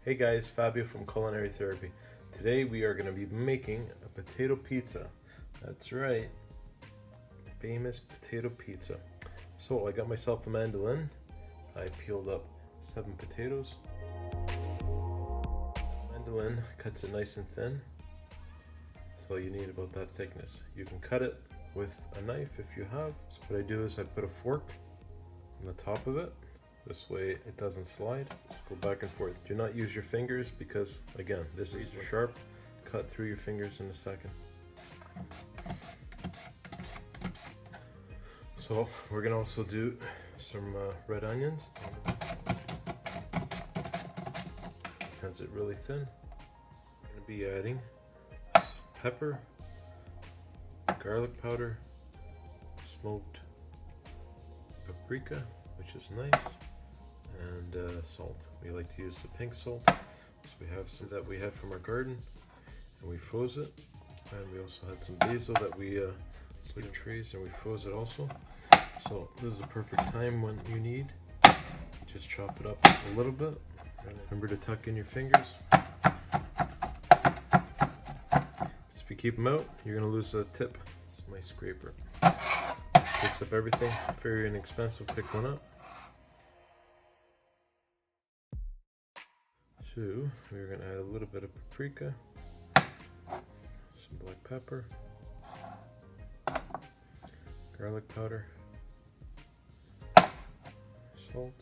Hey guys, Fabio from Culinary Therapy. Today we are going to be making a potato pizza. That's right, famous potato pizza. So I got myself a mandolin. I peeled up 7 potatoes. Mandolin cuts it nice and thin, so you need about that thickness. You can cut it with a knife if you have. So what I do is I put a fork on the top of it. This way it doesn't slide. Just go back and forth. Do not use your fingers because, again, these are sharp. Cut through your fingers in a second. So we're gonna also do some red onions. Cuts it really thin. I'm gonna be adding pepper, garlic powder, smoked paprika, which is nice, and salt. We like to use the pink salt. So we have some that we had from our garden, and we froze it. And we also had some basil that we sweet trees, and we froze it also. So this is the perfect time when you need. Just chop it up a little bit. Remember to tuck in your fingers. If you keep them out, you're gonna lose a tip. This is my scraper. This picks up everything. Very inexpensive. Pick one up. So we're gonna add a little bit of paprika, some black pepper, garlic powder, salt,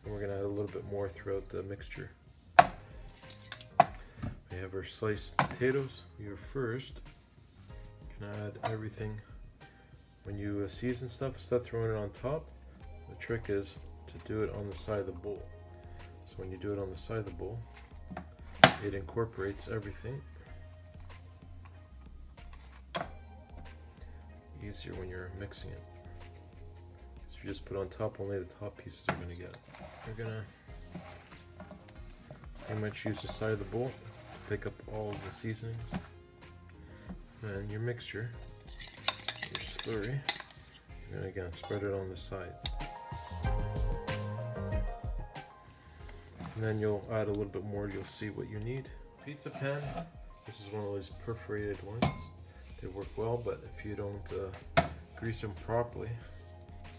and we're gonna add a little bit more throughout the mixture. We have our sliced potatoes. You first can add everything. When you season stuff, instead of throwing it on top, the trick is to do it on the side of the bowl. So when you do it on the side of the bowl, it incorporates everything. Easier when you're mixing it. So you just put on top, only the top pieces are going to get. You're going to pretty much use the side of the bowl to pick up all of the seasonings. And your mixture, your slurry, you're going to again spread it on the sides. And then you'll add a little bit more, you'll see what you need. Pizza pan, this is one of those perforated ones. They work well, but if you don't grease them properly,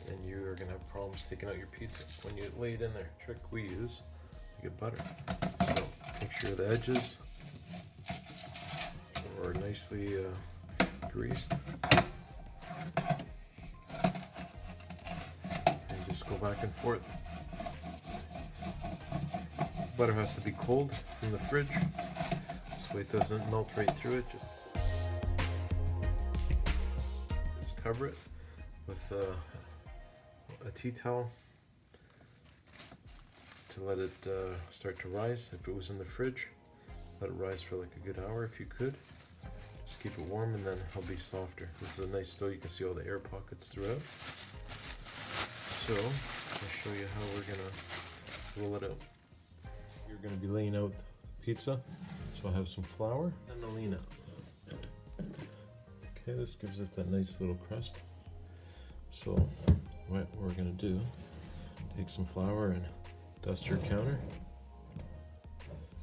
then you are gonna have problems taking out your pizza when you lay it in there. Trick we use to get butter. So make sure the edges are nicely greased. And just go back and forth. Butter has to be cold from the fridge, this way it doesn't melt right through it. Just cover it with a tea towel to let it start to rise. If it was in the fridge, let it rise for like a good hour if you could. Just keep it warm and then it'll be softer. This is a nice dough. You can see all the air pockets throughout. So I'll show you how we're gonna roll it out. You're going to be laying out pizza, so I have some flour and semolina. Okay, this gives it that nice little crust. So what we're going to do, take some flour and dust your counter.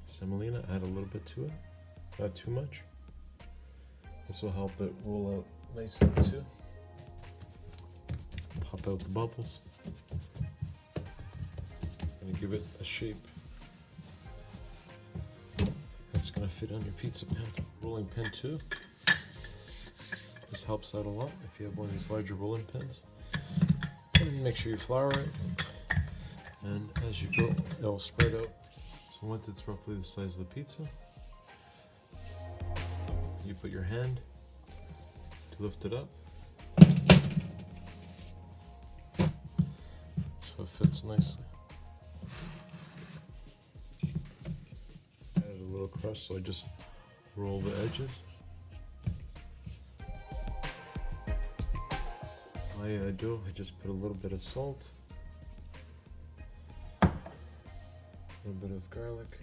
Semolina, add a little bit to it, not too much. This will help it roll out nicely too. Pop out the bubbles and give it a shape. It's going to fit on your pizza pan. Rolling pin too. This helps out a lot if you have one of these larger rolling pins. And make sure you flour it. And as you go, it'll spread out. So once it's roughly the size of the pizza, you put your hand to lift it up. So it fits nicely. Crust, so I just roll the edges. I just put a little bit of salt, a little bit of garlic,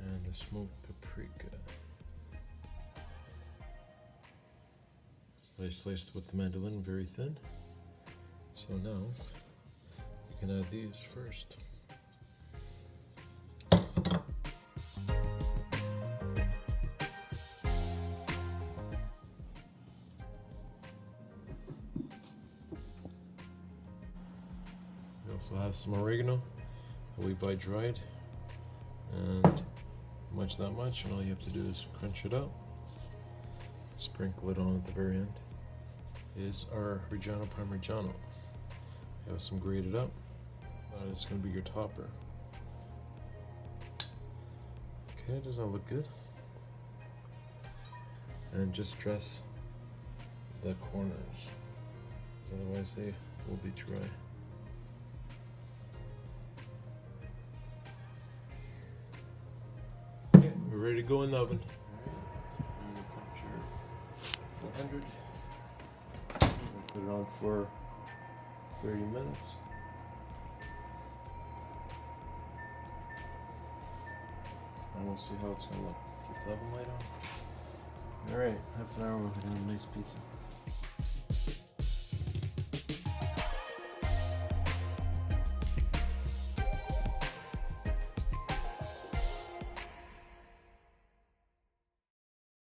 and the smoked paprika. I sliced with the mandolin very thin. So now can add these first. We also have some oregano that we buy dried, and that much, and all you have to do is crunch it up, sprinkle it on at the very end. Is our Reggiano Parmigiano. You have some grated up. It's going to be your topper. Okay, does that look good? And just dress the corners, otherwise they will be dry. Okay, we're ready to go in the oven. Alright, and the temperature 400. Put it on for 30 minutes. And we'll see how it's going to look. Keep the oven light on. Alright, half an hour we'll have a nice pizza.